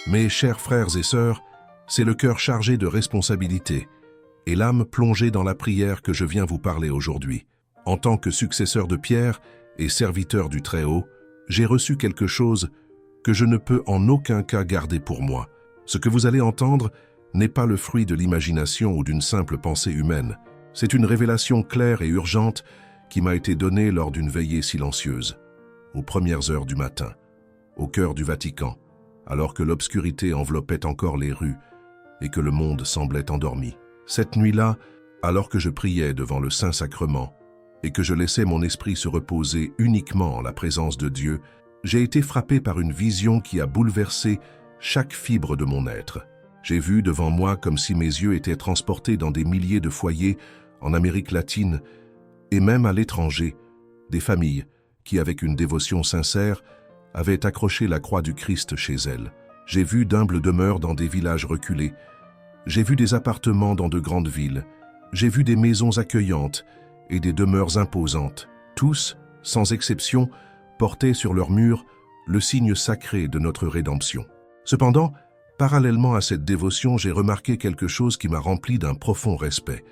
Mes chers frères et sœurs, c'est le cœur chargé de responsabilité et l'âme plongée dans la prière que je viens vous parler aujourd'hui. En tant que successeur de Pierre et serviteur du Très-Haut, j'ai reçu quelque chose que je ne peux en aucun cas garder pour moi. Ce que vous allez entendre n'est pas le fruit de l'imagination ou d'une simple pensée humaine. C'est une révélation claire et urgente qui m'a été donnée lors d'une veillée silencieuse, aux premières heures du matin, au cœur du Vatican, alors que l'obscurité enveloppait encore les rues et que le monde semblait endormi. Cette nuit-là, alors que je priais devant le Saint-Sacrement et que je laissais mon esprit se reposer uniquement en la présence de Dieu, j'ai été frappé par une vision qui a bouleversé chaque fibre de mon être. J'ai vu devant moi comme si mes yeux étaient transportés dans des milliers de foyers en Amérique latine et même à l'étranger, des familles qui, avec une dévotion sincère, avaient accroché la croix du Christ chez elles. J'ai vu d'humbles demeures dans des villages reculés. J'ai vu des appartements dans de grandes villes. J'ai vu des maisons accueillantes et des demeures imposantes. Tous, sans exception, portaient sur leurs murs le signe sacré de notre rédemption. Cependant, parallèlement à cette dévotion, j'ai remarqué quelque chose qui m'a rempli d'un profond respect.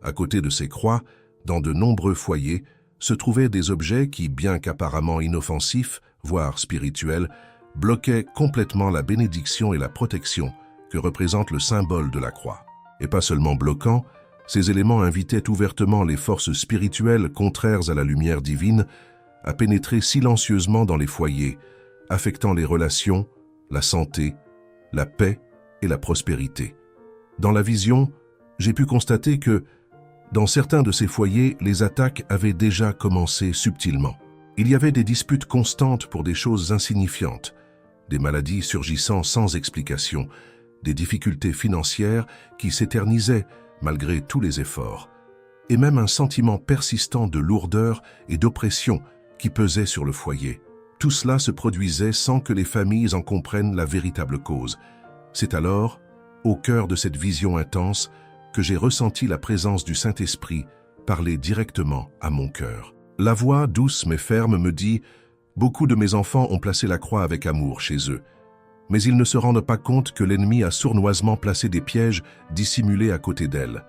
À côté de ces croix, dans de nombreux foyers, se trouvaient des objets qui, bien qu'apparemment inoffensifs, voire spirituels, bloquaient complètement la bénédiction et la protection que représente le symbole de la croix. Et pas seulement bloquants, ces éléments invitaient ouvertement les forces spirituelles contraires à la lumière divine à pénétrer silencieusement dans les foyers, affectant les relations, la santé, la paix et la prospérité. Dans la vision, j'ai pu constater que, dans certains de ces foyers, les attaques avaient déjà commencé subtilement. Il y avait des disputes constantes pour des choses insignifiantes, des maladies surgissant sans explication, des difficultés financières qui s'éternisaient malgré tous les efforts, et même un sentiment persistant de lourdeur et d'oppression qui pesait sur le foyer. Tout cela se produisait sans que les familles en comprennent la véritable cause. C'est alors, au cœur de cette vision intense, que j'ai ressenti la présence du Saint-Esprit parler directement à mon cœur. La voix, douce mais ferme, me dit « Beaucoup de mes enfants ont placé la croix avec amour chez eux, mais ils ne se rendent pas compte que l'ennemi a sournoisement placé des pièges dissimulés à côté d'elles.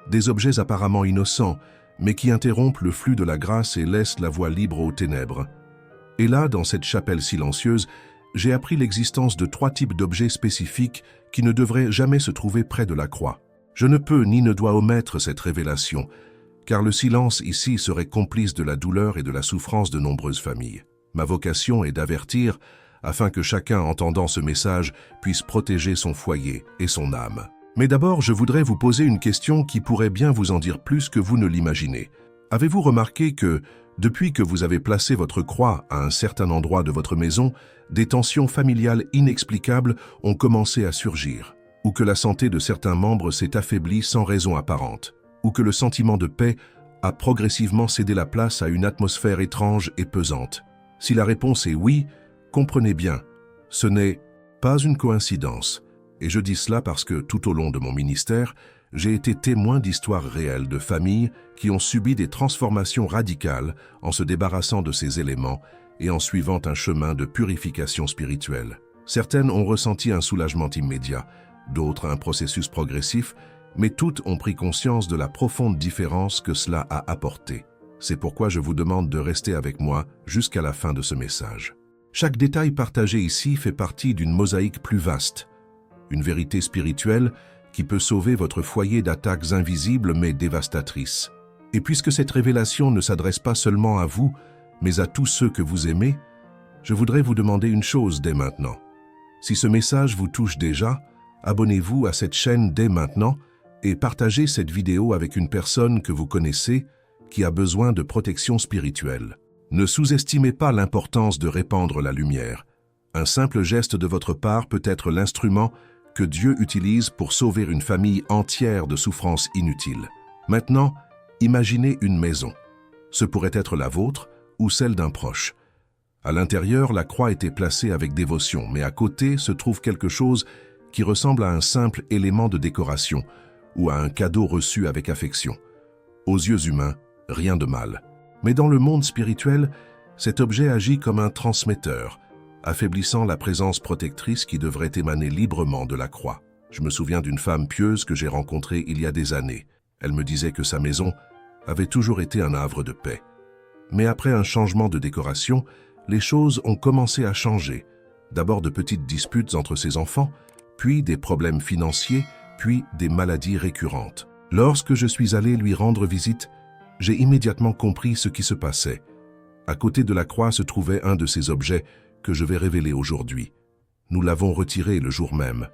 Des objets apparemment innocents, mais qui interrompent le flux de la grâce et laissent la voie libre aux ténèbres. Et là, dans cette chapelle silencieuse, j'ai appris l'existence de 3 types d'objets spécifiques qui ne devraient jamais se trouver près de la croix. Je ne peux ni ne dois omettre cette révélation, car le silence ici serait complice de la douleur et de la souffrance de nombreuses familles. Ma vocation est d'avertir, afin que chacun entendant ce message puisse protéger son foyer et son âme. Mais d'abord, je voudrais vous poser une question qui pourrait bien vous en dire plus que vous ne l'imaginez. Avez-vous remarqué que, depuis que vous avez placé votre croix à un certain endroit de votre maison, des tensions familiales inexplicables ont commencé à surgir, ou que la santé de certains membres s'est affaiblie sans raison apparente, ou que le sentiment de paix a progressivement cédé la place à une atmosphère étrange et pesante? Si la réponse est oui, comprenez bien, ce n'est pas une coïncidence. Et je dis cela parce que tout au long de mon ministère, j'ai été témoin d'histoires réelles de familles qui ont subi des transformations radicales en se débarrassant de ces éléments et en suivant un chemin de purification spirituelle. Certaines ont ressenti un soulagement immédiat, d'autres un processus progressif, mais toutes ont pris conscience de la profonde différence que cela a apporté. C'est pourquoi je vous demande de rester avec moi jusqu'à la fin de ce message. Chaque détail partagé ici fait partie d'une mosaïque plus vaste, une vérité spirituelle qui peut sauver votre foyer d'attaques invisibles mais dévastatrices. Et puisque cette révélation ne s'adresse pas seulement à vous, mais à tous ceux que vous aimez, je voudrais vous demander une chose dès maintenant. Si ce message vous touche déjà, abonnez-vous à cette chaîne dès maintenant et partagez cette vidéo avec une personne que vous connaissez qui a besoin de protection spirituelle. Ne sous-estimez pas l'importance de répandre la lumière. Un simple geste de votre part peut être l'instrument que Dieu utilise pour sauver une famille entière de souffrances inutiles. Maintenant, imaginez une maison. Ce pourrait être la vôtre ou celle d'un proche. À l'intérieur, la croix était placée avec dévotion, mais à côté se trouve quelque chose qui ressemble à un simple élément de décoration ou à un cadeau reçu avec affection. Aux yeux humains, rien de mal. Mais dans le monde spirituel, cet objet agit comme un transmetteur, affaiblissant la présence protectrice qui devrait émaner librement de la croix. Je me souviens d'une femme pieuse que j'ai rencontrée il y a des années. Elle me disait que sa maison avait toujours été un havre de paix. Mais après un changement de décoration, les choses ont commencé à changer. D'abord de petites disputes entre ses enfants, puis des problèmes financiers, puis des maladies récurrentes. Lorsque je suis allé lui rendre visite, j'ai immédiatement compris ce qui se passait. À côté de la croix se trouvait un de ces objets que je vais révéler aujourd'hui. Nous l'avons retiré le jour même.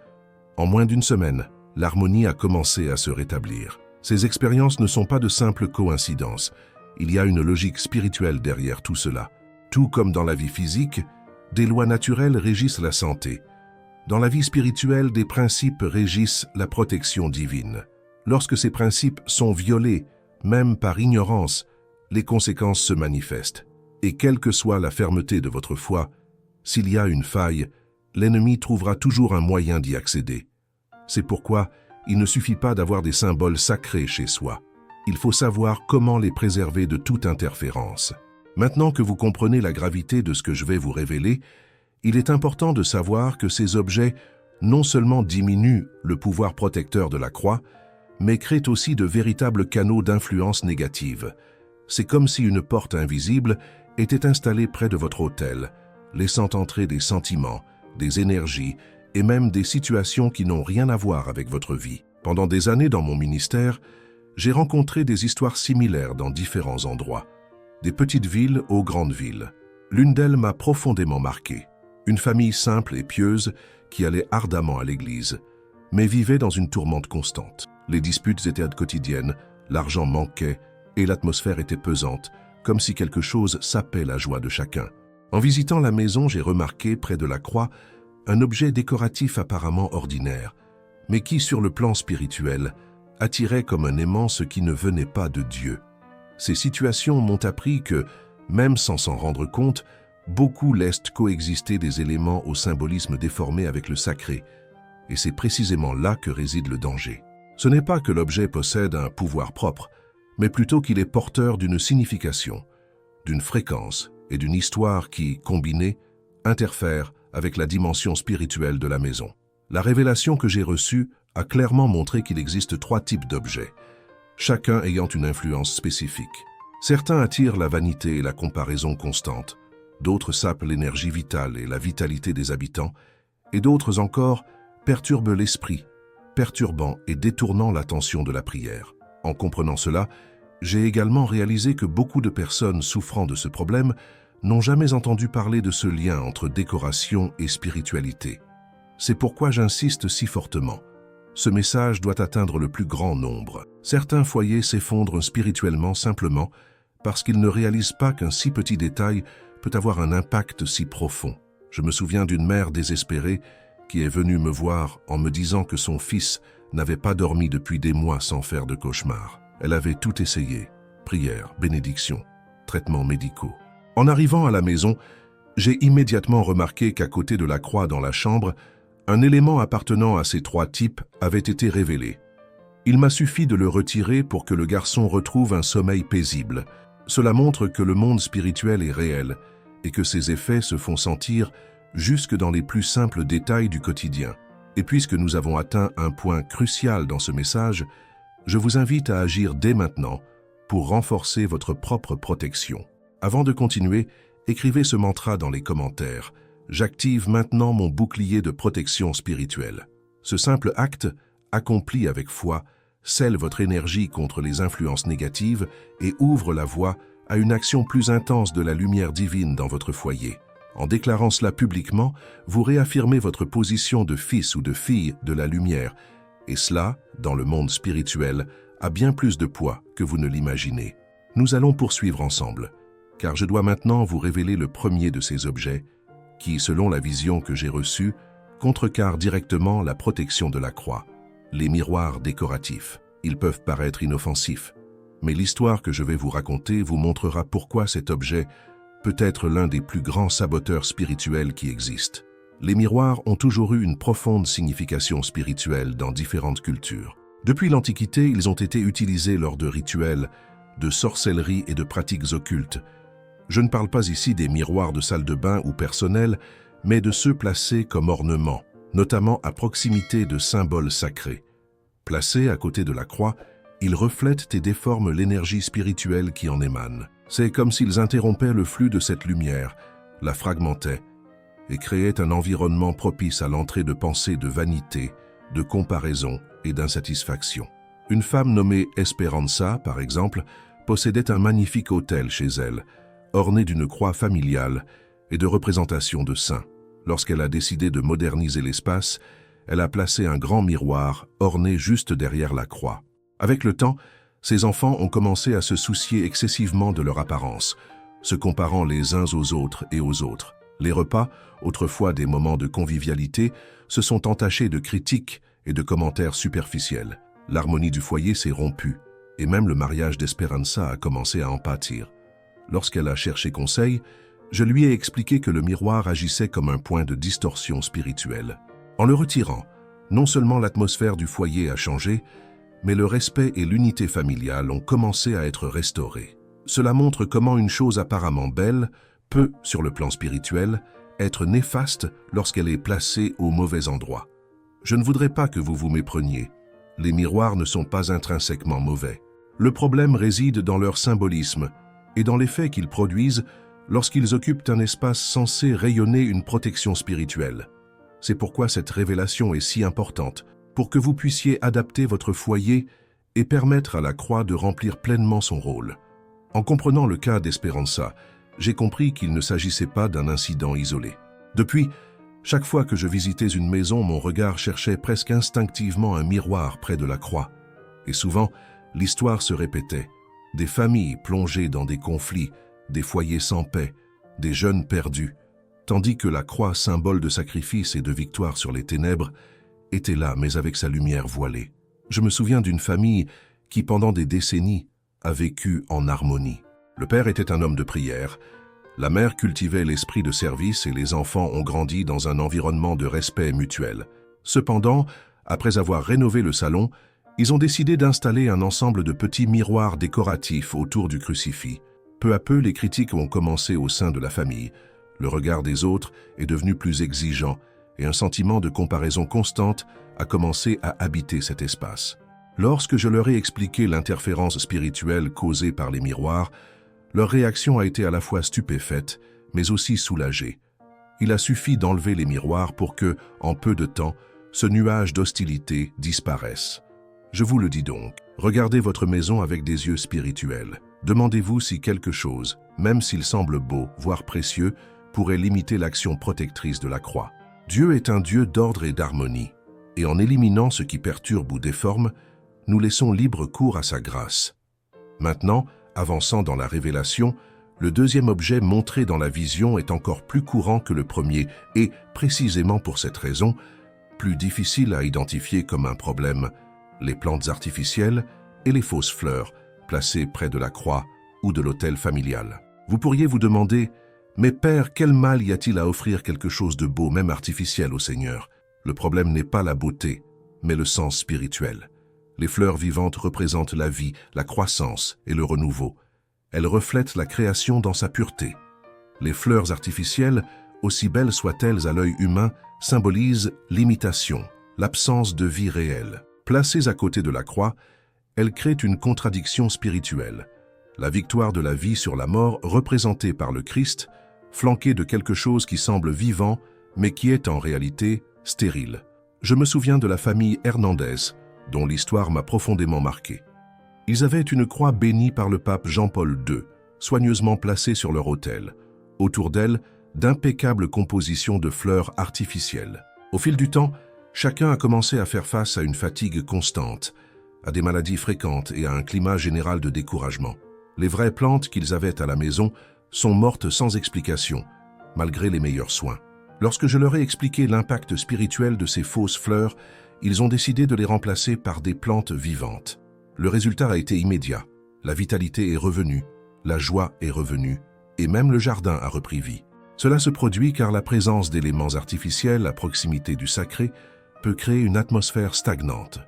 En moins d'une semaine, l'harmonie a commencé à se rétablir. Ces expériences ne sont pas de simples coïncidences. Il y a une logique spirituelle derrière tout cela. Tout comme dans la vie physique, des lois naturelles régissent la santé. Dans la vie spirituelle, des principes régissent la protection divine. Lorsque ces principes sont violés, même par ignorance, les conséquences se manifestent. Et quelle que soit la fermeté de votre foi, s'il y a une faille, l'ennemi trouvera toujours un moyen d'y accéder. C'est pourquoi il ne suffit pas d'avoir des symboles sacrés chez soi. Il faut savoir comment les préserver de toute interférence. Maintenant que vous comprenez la gravité de ce que je vais vous révéler, il est important de savoir que ces objets non seulement diminuent le pouvoir protecteur de la croix, mais créent aussi de véritables canaux d'influence négative. C'est comme si une porte invisible était installée près de votre autel, laissant entrer des sentiments, des énergies et même des situations qui n'ont rien à voir avec votre vie. Pendant des années dans mon ministère, j'ai rencontré des histoires similaires dans différents endroits, des petites villes aux grandes villes. L'une d'elles m'a profondément marqué. Une famille simple et pieuse qui allait ardemment à l'église, mais vivait dans une tourmente constante. Les disputes étaient quotidiennes, l'argent manquait et l'atmosphère était pesante, comme si quelque chose sapait la joie de chacun. En visitant la maison, j'ai remarqué près de la croix un objet décoratif apparemment ordinaire, mais qui, sur le plan spirituel, attirait comme un aimant ce qui ne venait pas de Dieu. Ces situations m'ont appris que, même sans s'en rendre compte, beaucoup laissent coexister des éléments au symbolisme déformé avec le sacré, et c'est précisément là que réside le danger. Ce n'est pas que l'objet possède un pouvoir propre, mais plutôt qu'il est porteur d'une signification, d'une fréquence et d'une histoire qui, combinées, interfèrent avec la dimension spirituelle de la maison. La révélation que j'ai reçue a clairement montré qu'il existe 3 types d'objets, chacun ayant une influence spécifique. Certains attirent la vanité et la comparaison constante, d'autres sapent l'énergie vitale et la vitalité des habitants, et d'autres encore perturbent l'esprit, perturbant et détournant l'attention de la prière. En comprenant cela, j'ai également réalisé que beaucoup de personnes souffrant de ce problème n'ont jamais entendu parler de ce lien entre décoration et spiritualité. C'est pourquoi j'insiste si fortement. Ce message doit atteindre le plus grand nombre. Certains foyers s'effondrent spirituellement simplement parce qu'ils ne réalisent pas qu'un si petit détail peut avoir un impact si profond. Je me souviens d'une mère désespérée qui est venue me voir en me disant que son fils n'avait pas dormi depuis des mois sans faire de cauchemar. Elle avait tout essayé, prière, bénédiction, traitements médicaux. En arrivant à la maison, j'ai immédiatement remarqué qu'à côté de la croix dans la chambre, un élément appartenant à ces 3 types avait été révélé. Il m'a suffi de le retirer pour que le garçon retrouve un sommeil paisible. Cela montre que le monde spirituel est réel et que ses effets se font sentir jusque dans les plus simples détails du quotidien. Et puisque nous avons atteint un point crucial dans ce message, je vous invite à agir dès maintenant pour renforcer votre propre protection. Avant de continuer, écrivez ce mantra dans les commentaires. J'active maintenant mon bouclier de protection spirituelle. Ce simple acte, accompli avec foi, scelle votre énergie contre les influences négatives et ouvre la voie à une action plus intense de la lumière divine dans votre foyer. En déclarant cela publiquement, vous réaffirmez votre position de fils ou de fille de la lumière, et cela, dans le monde spirituel, a bien plus de poids que vous ne l'imaginez. Nous allons poursuivre ensemble, car je dois maintenant vous révéler le premier de ces objets, qui, selon la vision que j'ai reçue, contrecarre directement la protection de la croix, les miroirs décoratifs. Ils peuvent paraître inoffensifs, mais l'histoire que je vais vous raconter vous montrera pourquoi cet objet peut être l'un des plus grands saboteurs spirituels qui existent. Les miroirs ont toujours eu une profonde signification spirituelle dans différentes cultures. Depuis l'Antiquité, ils ont été utilisés lors de rituels, de sorcellerie et de pratiques occultes. Je ne parle pas ici des miroirs de salle de bain ou personnels, mais de ceux placés comme ornements, notamment à proximité de symboles sacrés. Placés à côté de la croix, ils reflètent et déforment l'énergie spirituelle qui en émane. C'est comme s'ils interrompaient le flux de cette lumière, la fragmentaient et créaient un environnement propice à l'entrée de pensées de vanité, de comparaison et d'insatisfaction. Une femme nommée Esperanza, par exemple, possédait un magnifique autel chez elle, orné d'une croix familiale et de représentations de saints. Lorsqu'elle a décidé de moderniser l'espace, elle a placé un grand miroir orné juste derrière la croix. Avec le temps, ses enfants ont commencé à se soucier excessivement de leur apparence, se comparant les uns aux autres et aux autres. Les repas, autrefois des moments de convivialité, se sont entachés de critiques et de commentaires superficiels. L'harmonie du foyer s'est rompue, et même le mariage d'Esperanza a commencé à en pâtir. Lorsqu'elle a cherché conseil, je lui ai expliqué que le miroir agissait comme un point de distorsion spirituelle. En le retirant, non seulement l'atmosphère du foyer a changé, mais le respect et l'unité familiale ont commencé à être restaurés. Cela montre comment une chose apparemment belle peut, sur le plan spirituel, être néfaste lorsqu'elle est placée au mauvais endroit. Je ne voudrais pas que vous vous mépreniez. Les miroirs ne sont pas intrinsèquement mauvais. Le problème réside dans leur symbolisme et dans l'effet qu'ils produisent lorsqu'ils occupent un espace censé rayonner une protection spirituelle. C'est pourquoi cette révélation est si importante, pour que vous puissiez adapter votre foyer et permettre à la croix de remplir pleinement son rôle. En comprenant le cas d'Esperanza, j'ai compris qu'il ne s'agissait pas d'un incident isolé. Depuis, chaque fois que je visitais une maison, mon regard cherchait presque instinctivement un miroir près de la croix. Et souvent, l'histoire se répétait. Des familles plongées dans des conflits, des foyers sans paix, des jeunes perdus, tandis que la croix, symbole de sacrifice et de victoire sur les ténèbres, était là, mais avec sa lumière voilée. Je me souviens d'une famille qui, pendant des décennies, a vécu en harmonie. Le père était un homme de prière, la mère cultivait l'esprit de service et les enfants ont grandi dans un environnement de respect mutuel. Cependant, après avoir rénové le salon, ils ont décidé d'installer un ensemble de petits miroirs décoratifs autour du crucifix. Peu à peu, les critiques ont commencé au sein de la famille. Le regard des autres est devenu plus exigeant et un sentiment de comparaison constante a commencé à habiter cet espace. Lorsque je leur ai expliqué l'interférence spirituelle causée par les miroirs, leur réaction a été à la fois stupéfaite, mais aussi soulagée. Il a suffi d'enlever les miroirs pour que, en peu de temps, ce nuage d'hostilité disparaisse. Je vous le dis donc, regardez votre maison avec des yeux spirituels. Demandez-vous si quelque chose, même s'il semble beau, voire précieux, pourrait limiter l'action protectrice de la croix. Dieu est un Dieu d'ordre et d'harmonie, et en éliminant ce qui perturbe ou déforme, nous laissons libre cours à sa grâce. Maintenant, avançant dans la révélation, le deuxième objet montré dans la vision est encore plus courant que le premier et, précisément pour cette raison, plus difficile à identifier comme un problème, les plantes artificielles et les fausses fleurs placées près de la croix ou de l'autel familial. Vous pourriez vous demander, « Mais Père, quel mal y a-t-il à offrir quelque chose de beau, même artificiel au Seigneur ?» Le problème n'est pas la beauté, mais le sens spirituel. Les fleurs vivantes représentent la vie, la croissance et le renouveau. Elles reflètent la création dans sa pureté. Les fleurs artificielles, aussi belles soient-elles à l'œil humain, symbolisent l'imitation, l'absence de vie réelle. Placées à côté de la croix, elles créent une contradiction spirituelle. La victoire de la vie sur la mort représentée par le Christ, flanquée de quelque chose qui semble vivant, mais qui est en réalité stérile. Je me souviens de la famille Hernandez, dont l'histoire m'a profondément marqué. Ils avaient une croix bénie par le pape Jean-Paul II, soigneusement placée sur leur autel. Autour d'elle, d'impeccables compositions de fleurs artificielles. Au fil du temps, chacun a commencé à faire face à une fatigue constante, à des maladies fréquentes et à un climat général de découragement. Les vraies plantes qu'ils avaient à la maison sont mortes sans explication, malgré les meilleurs soins. Lorsque je leur ai expliqué l'impact spirituel de ces fausses fleurs, ils ont décidé de les remplacer par des plantes vivantes. Le résultat a été immédiat. La vitalité est revenue, la joie est revenue, et même le jardin a repris vie. Cela se produit car la présence d'éléments artificiels à proximité du sacré peut créer une atmosphère stagnante,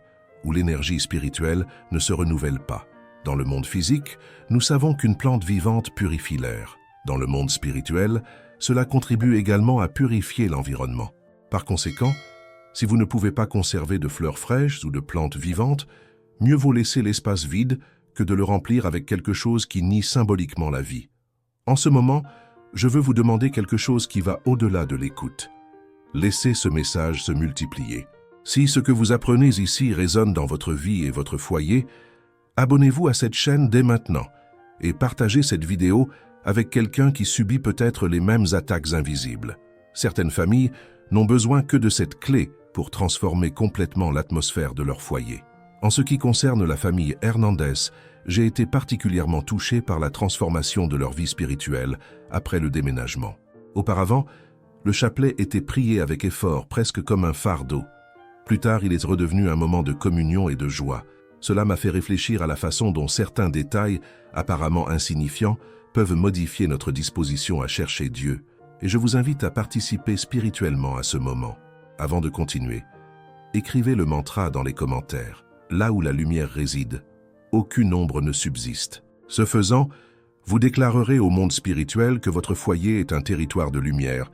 où l'énergie spirituelle ne se renouvelle pas. Dans le monde physique, nous savons qu'une plante vivante purifie l'air. Dans le monde spirituel, cela contribue également à purifier l'environnement. Par conséquent, si vous ne pouvez pas conserver de fleurs fraîches ou de plantes vivantes, mieux vaut laisser l'espace vide que de le remplir avec quelque chose qui nie symboliquement la vie. En ce moment, je veux vous demander quelque chose qui va au-delà de l'écoute. Laissez ce message se multiplier. Si ce que vous apprenez ici résonne dans votre vie et votre foyer, abonnez-vous à cette chaîne dès maintenant et partagez cette vidéo avec quelqu'un qui subit peut-être les mêmes attaques invisibles. Certaines familles n'ont besoin que de cette clé pour transformer complètement l'atmosphère de leur foyer. En ce qui concerne la famille Hernandez, j'ai été particulièrement touché par la transformation de leur vie spirituelle après le déménagement. Auparavant, le chapelet était prié avec effort, presque comme un fardeau. Plus tard, il est redevenu un moment de communion et de joie. Cela m'a fait réfléchir à la façon dont certains détails, apparemment insignifiants, peuvent modifier notre disposition à chercher Dieu. Et je vous invite à participer spirituellement à ce moment. Avant de continuer, écrivez le mantra dans les commentaires. Là où la lumière réside, aucune ombre ne subsiste. Ce faisant, vous déclarerez au monde spirituel que votre foyer est un territoire de lumière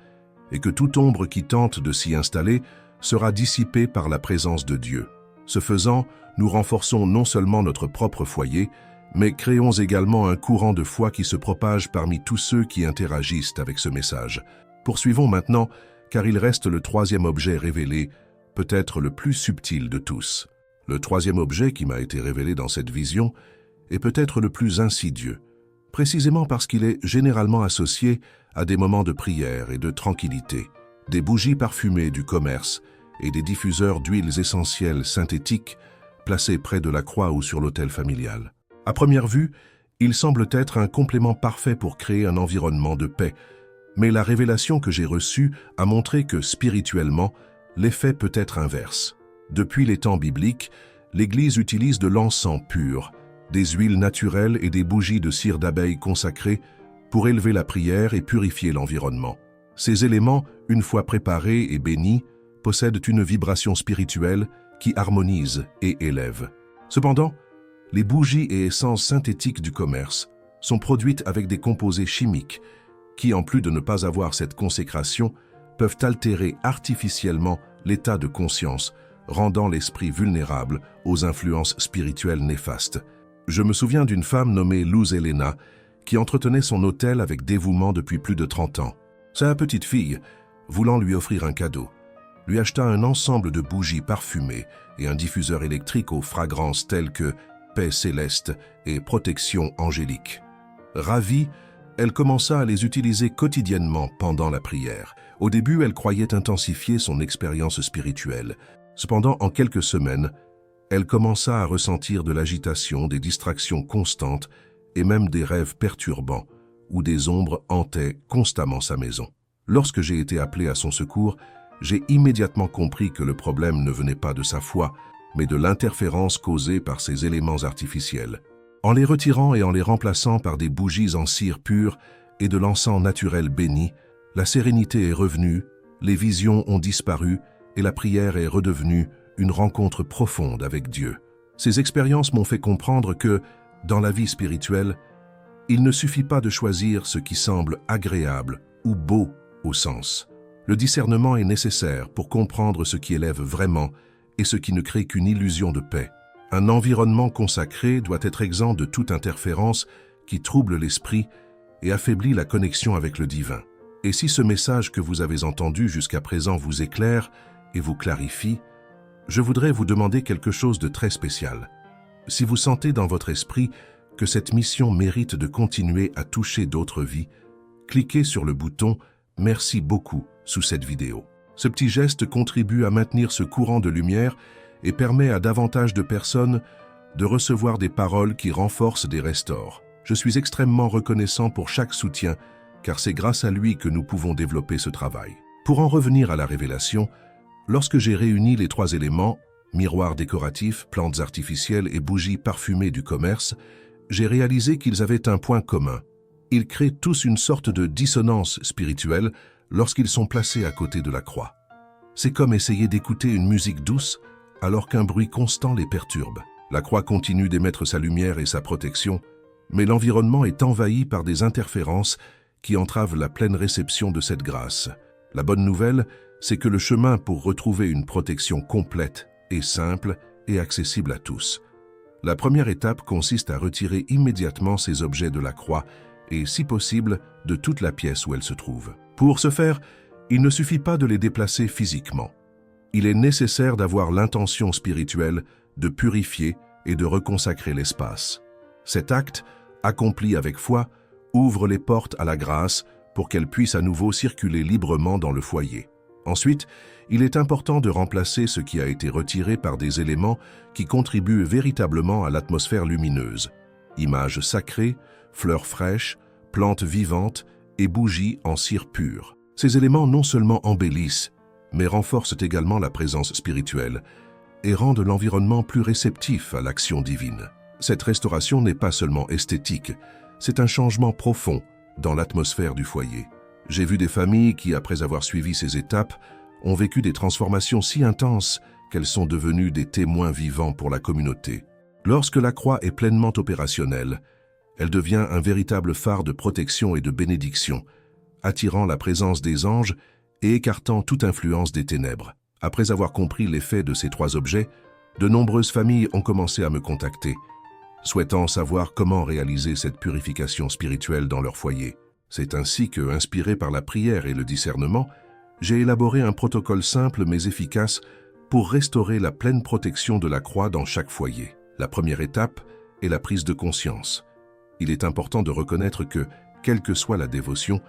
et que toute ombre qui tente de s'y installer sera dissipée par la présence de Dieu. Ce faisant, nous renforçons non seulement notre propre foyer, mais créons également un courant de foi qui se propage parmi tous ceux qui interagissent avec ce message. Poursuivons maintenant, car il reste le troisième objet révélé, peut-être le plus subtil de tous. Le troisième objet qui m'a été révélé dans cette vision est peut-être le plus insidieux, précisément parce qu'il est généralement associé à des moments de prière et de tranquillité, des bougies parfumées du commerce et des diffuseurs d'huiles essentielles synthétiques placés près de la croix ou sur l'autel familial. À première vue, il semble être un complément parfait pour créer un environnement de paix, mais la révélation que j'ai reçue a montré que, spirituellement, l'effet peut être inverse. Depuis les temps bibliques, l'Église utilise de l'encens pur, des huiles naturelles et des bougies de cire d'abeille consacrées pour élever la prière et purifier l'environnement. Ces éléments, une fois préparés et bénis, possèdent une vibration spirituelle qui harmonise et élève. Cependant, les bougies et essences synthétiques du commerce sont produites avec des composés chimiques qui, en plus de ne pas avoir cette consécration, peuvent altérer artificiellement l'état de conscience, rendant l'esprit vulnérable aux influences spirituelles néfastes. Je me souviens d'une femme nommée Luz Helena qui entretenait son hôtel avec dévouement depuis plus de 30 ans. Sa petite fille, voulant lui offrir un cadeau, lui acheta un ensemble de bougies parfumées et un diffuseur électrique aux fragrances telles que paix céleste et protection angélique. Ravie, elle commença à les utiliser quotidiennement pendant la prière. Au début, elle croyait intensifier son expérience spirituelle. Cependant, en quelques semaines, elle commença à ressentir de l'agitation, des distractions constantes et même des rêves perturbants, où des ombres hantaient constamment sa maison. Lorsque j'ai été appelé à son secours, j'ai immédiatement compris que le problème ne venait pas de sa foi, mais de l'interférence causée par ces éléments artificiels. En les retirant et en les remplaçant par des bougies en cire pure et de l'encens naturel béni, la sérénité est revenue, les visions ont disparu et la prière est redevenue une rencontre profonde avec Dieu. Ces expériences m'ont fait comprendre que, dans la vie spirituelle, il ne suffit pas de choisir ce qui semble agréable ou beau au sens. Le discernement est nécessaire pour comprendre ce qui élève vraiment et ce qui ne crée qu'une illusion de paix. Un environnement consacré doit être exempt de toute interférence qui trouble l'esprit et affaiblit la connexion avec le divin. Et si ce message que vous avez entendu jusqu'à présent vous éclaire et vous clarifie, je voudrais vous demander quelque chose de très spécial. Si vous sentez dans votre esprit que cette mission mérite de continuer à toucher d'autres vies, cliquez sur le bouton « Merci beaucoup » sous cette vidéo. Ce petit geste contribue à maintenir ce courant de lumière et permet à davantage de personnes de recevoir des paroles qui renforcent et restaurent. Je suis extrêmement reconnaissant pour chaque soutien, car c'est grâce à lui que nous pouvons développer ce travail. Pour en revenir à la révélation, lorsque j'ai réuni les 3 éléments, miroirs décoratifs, plantes artificielles et bougies parfumées du commerce, j'ai réalisé qu'ils avaient un point commun. Ils créent tous une sorte de dissonance spirituelle lorsqu'ils sont placés à côté de la croix. C'est comme essayer d'écouter une musique douce alors qu'un bruit constant les perturbe. La croix continue d'émettre sa lumière et sa protection, mais l'environnement est envahi par des interférences qui entravent la pleine réception de cette grâce. La bonne nouvelle, c'est que le chemin pour retrouver une protection complète est simple et accessible à tous. La première étape consiste à retirer immédiatement ces objets de la croix et, si possible, de toute la pièce où elle se trouve. Pour ce faire, il ne suffit pas de les déplacer physiquement. Il est nécessaire d'avoir l'intention spirituelle de purifier et de reconsacrer l'espace. Cet acte, accompli avec foi, ouvre les portes à la grâce pour qu'elle puisse à nouveau circuler librement dans le foyer. Ensuite, il est important de remplacer ce qui a été retiré par des éléments qui contribuent véritablement à l'atmosphère lumineuse. Images sacrées, fleurs fraîches, plantes vivantes et bougies en cire pure. Ces éléments non seulement embellissent, mais renforcent également la présence spirituelle et rendent l'environnement plus réceptif à l'action divine. Cette restauration n'est pas seulement esthétique, c'est un changement profond dans l'atmosphère du foyer. J'ai vu des familles qui, après avoir suivi ces étapes, ont vécu des transformations si intenses qu'elles sont devenues des témoins vivants pour la communauté. Lorsque la croix est pleinement opérationnelle, elle devient un véritable phare de protection et de bénédiction, attirant la présence des anges et écartant toute influence des ténèbres. Après avoir compris l'effet de ces 3 objets, de nombreuses familles ont commencé à me contacter, souhaitant savoir comment réaliser cette purification spirituelle dans leur foyer. C'est ainsi que, inspiré par la prière et le discernement, j'ai élaboré un protocole simple mais efficace pour restaurer la pleine protection de la croix dans chaque foyer. La première étape est la prise de conscience. Il est important de reconnaître que, quelle que soit la dévotion,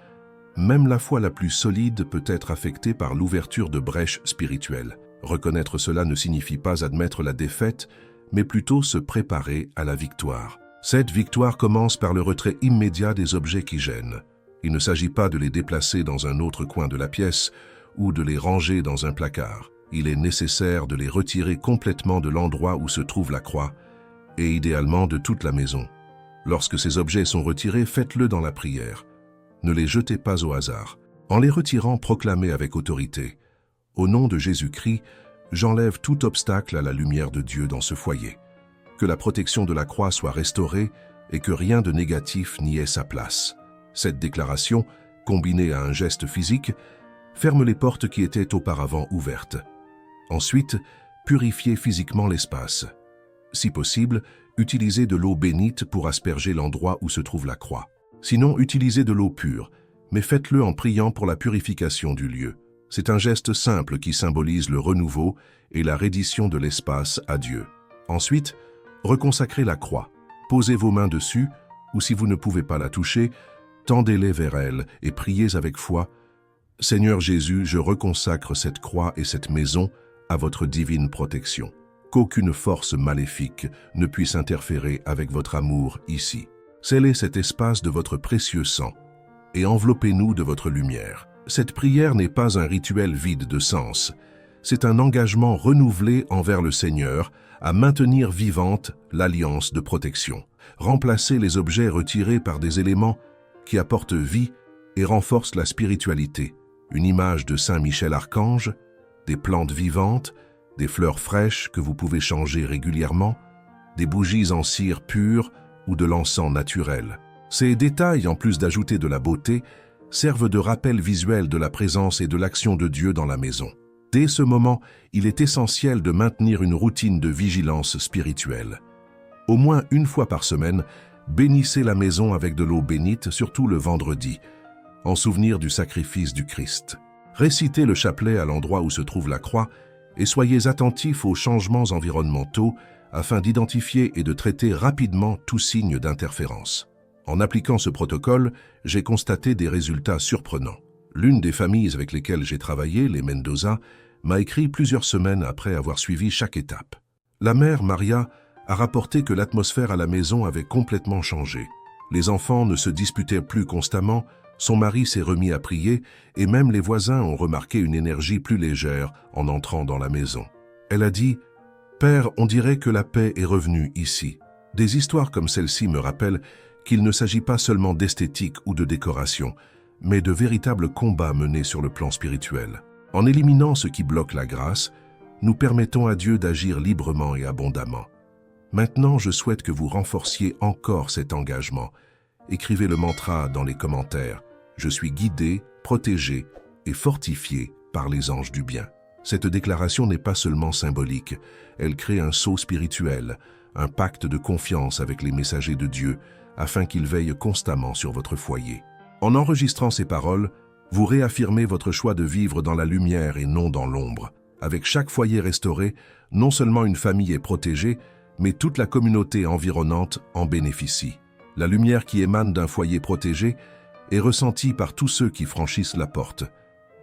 même la foi la plus solide peut être affectée par l'ouverture de brèches spirituelles. Reconnaître cela ne signifie pas admettre la défaite, mais plutôt se préparer à la victoire. Cette victoire commence par le retrait immédiat des objets qui gênent. Il ne s'agit pas de les déplacer dans un autre coin de la pièce ou de les ranger dans un placard. Il est nécessaire de les retirer complètement de l'endroit où se trouve la croix et idéalement de toute la maison. Lorsque ces objets sont retirés, faites-le dans la prière. Ne les jetez pas au hasard. En les retirant, proclamez avec autorité: « Au nom de Jésus-Christ, j'enlève tout obstacle à la lumière de Dieu dans ce foyer. Que la protection de la croix soit restaurée et que rien de négatif n'y ait sa place. » Cette déclaration, combinée à un geste physique, ferme les portes qui étaient auparavant ouvertes. Ensuite, purifiez physiquement l'espace. Si possible, utilisez de l'eau bénite pour asperger l'endroit où se trouve la croix. Sinon, utilisez de l'eau pure, mais faites-le en priant pour la purification du lieu. C'est un geste simple qui symbolise le renouveau et la reddition de l'espace à Dieu. Ensuite, reconsacrez la croix. Posez vos mains dessus, ou si vous ne pouvez pas la toucher, tendez-les vers elle et priez avec foi: « Seigneur Jésus, je reconsacre cette croix et cette maison à votre divine protection. Qu'aucune force maléfique ne puisse interférer avec votre amour ici. Scellez cet espace de votre précieux sang et enveloppez-nous de votre lumière. » Cette prière n'est pas un rituel vide de sens. C'est un engagement renouvelé envers le Seigneur à maintenir vivante l'alliance de protection. Remplacez les objets retirés par des éléments qui apportent vie et renforcent la spiritualité. Une image de Saint Michel Archange, des plantes vivantes, des fleurs fraîches que vous pouvez changer régulièrement, des bougies en cire pure ou de l'encens naturel. Ces détails, en plus d'ajouter de la beauté, servent de rappel visuel de la présence et de l'action de Dieu dans la maison. Dès ce moment, il est essentiel de maintenir une routine de vigilance spirituelle. Au moins une fois par semaine, bénissez la maison avec de l'eau bénite, surtout le vendredi, en souvenir du sacrifice du Christ. Récitez le chapelet à l'endroit où se trouve la croix et soyez attentifs aux changements environnementaux afin d'identifier et de traiter rapidement tout signe d'interférence. En appliquant ce protocole, j'ai constaté des résultats surprenants. L'une des familles avec lesquelles j'ai travaillé, les Mendoza, m'a écrit plusieurs semaines après avoir suivi chaque étape. La mère, Maria, a rapporté que l'atmosphère à la maison avait complètement changé. Les enfants ne se disputaient plus constamment, son mari s'est remis à prier et même les voisins ont remarqué une énergie plus légère en entrant dans la maison. Elle a dit « Père, on dirait que la paix est revenue ici. » Des histoires comme celle-ci me rappellent qu'il ne s'agit pas seulement d'esthétique ou de décoration, mais de véritables combats menés sur le plan spirituel. En éliminant ce qui bloque la grâce, nous permettons à Dieu d'agir librement et abondamment. Maintenant, je souhaite que vous renforciez encore cet engagement. Écrivez le mantra dans les commentaires. Je suis guidé, protégé et fortifié par les anges du bien. Cette déclaration n'est pas seulement symbolique, elle crée un sceau spirituel, un pacte de confiance avec les messagers de Dieu, afin qu'ils veillent constamment sur votre foyer. En enregistrant ces paroles, vous réaffirmez votre choix de vivre dans la lumière et non dans l'ombre. Avec chaque foyer restauré, non seulement une famille est protégée, mais toute la communauté environnante en bénéficie. La lumière qui émane d'un foyer protégé est ressentie par tous ceux qui franchissent la porte,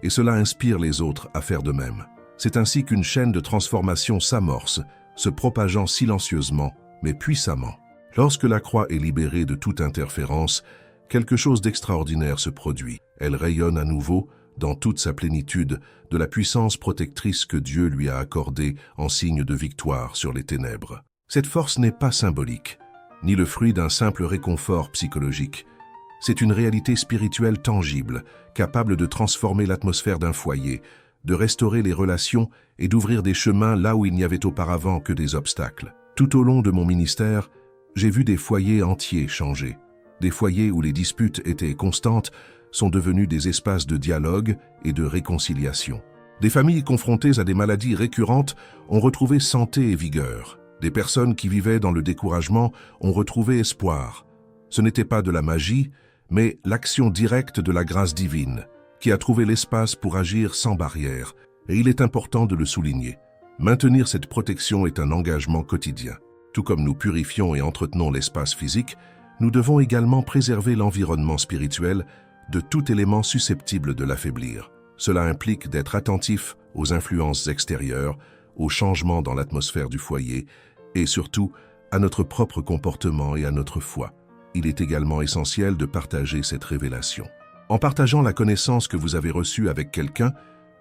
et cela inspire les autres à faire de même. C'est ainsi qu'une chaîne de transformation s'amorce, se propageant silencieusement, mais puissamment. Lorsque la croix est libérée de toute interférence, quelque chose d'extraordinaire se produit. Elle rayonne à nouveau, dans toute sa plénitude, de la puissance protectrice que Dieu lui a accordée en signe de victoire sur les ténèbres. Cette force n'est pas symbolique, ni le fruit d'un simple réconfort psychologique. C'est une réalité spirituelle tangible, capable de transformer l'atmosphère d'un foyer, de restaurer les relations et d'ouvrir des chemins là où il n'y avait auparavant que des obstacles. Tout au long de mon ministère, j'ai vu des foyers entiers changer. Des foyers où les disputes étaient constantes sont devenus des espaces de dialogue et de réconciliation. Des familles confrontées à des maladies récurrentes ont retrouvé santé et vigueur. Des personnes qui vivaient dans le découragement ont retrouvé espoir. Ce n'était pas de la magie, mais l'action directe de la grâce divine, qui a trouvé l'espace pour agir sans barrière, et il est important de le souligner. Maintenir cette protection est un engagement quotidien. Tout comme nous purifions et entretenons l'espace physique, nous devons également préserver l'environnement spirituel de tout élément susceptible de l'affaiblir. Cela implique d'être attentif aux influences extérieures, aux changements dans l'atmosphère du foyer, et surtout à notre propre comportement et à notre foi. Il est également essentiel de partager cette révélation. En partageant la connaissance que vous avez reçue avec quelqu'un,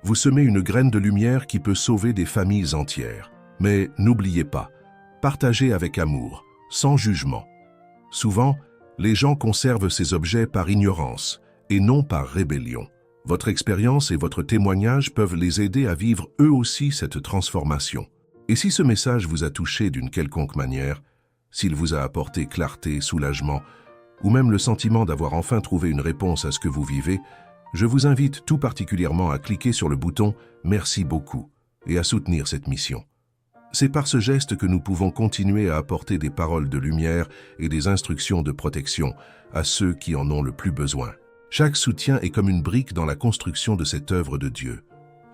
vous semez une graine de lumière qui peut sauver des familles entières. Mais n'oubliez pas, partagez avec amour, sans jugement. Souvent, les gens conservent ces objets par ignorance et non par rébellion. Votre expérience et votre témoignage peuvent les aider à vivre eux aussi cette transformation. Et si ce message vous a touché d'une quelconque manière, s'il vous a apporté clarté, soulagement, ou même le sentiment d'avoir enfin trouvé une réponse à ce que vous vivez, je vous invite tout particulièrement à cliquer sur le bouton « Merci beaucoup » et à soutenir cette mission. C'est par ce geste que nous pouvons continuer à apporter des paroles de lumière et des instructions de protection à ceux qui en ont le plus besoin. Chaque soutien est comme une brique dans la construction de cette œuvre de Dieu.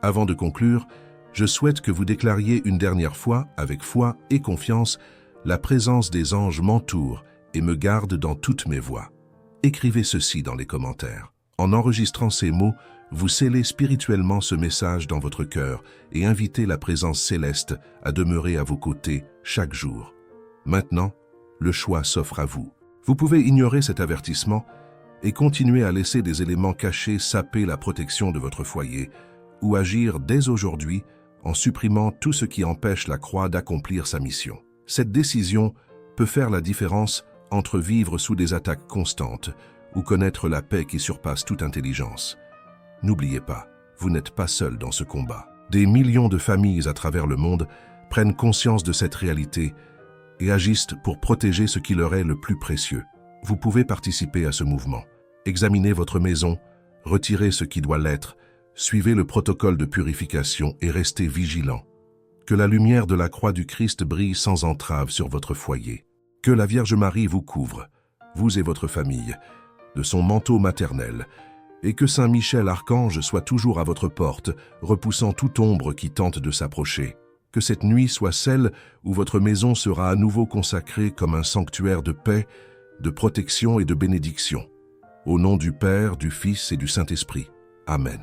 Avant de conclure, je souhaite que vous déclariez une dernière fois, avec foi et confiance, la présence des anges m'entoure et me garde dans toutes mes voies. Écrivez ceci dans les commentaires. En enregistrant ces mots, vous scellez spirituellement ce message dans votre cœur et invitez la présence céleste à demeurer à vos côtés chaque jour. Maintenant, le choix s'offre à vous. Vous pouvez ignorer cet avertissement et continuer à laisser des éléments cachés saper la protection de votre foyer ou agir dès aujourd'hui en supprimant tout ce qui empêche la croix d'accomplir sa mission. Cette décision peut faire la différence entre vivre sous des attaques constantes ou connaître la paix qui surpasse toute intelligence. N'oubliez pas, vous n'êtes pas seul dans ce combat. Des millions de familles à travers le monde prennent conscience de cette réalité et agissent pour protéger ce qui leur est le plus précieux. Vous pouvez participer à ce mouvement. Examinez votre maison, retirez ce qui doit l'être, suivez le protocole de purification et restez vigilants. Que la lumière de la croix du Christ brille sans entrave sur votre foyer. Que la Vierge Marie vous couvre, vous et votre famille, de son manteau maternel, et que Saint Michel Archange soit toujours à votre porte, repoussant toute ombre qui tente de s'approcher. Que cette nuit soit celle où votre maison sera à nouveau consacrée comme un sanctuaire de paix, de protection et de bénédiction. Au nom du Père, du Fils et du Saint-Esprit. Amen.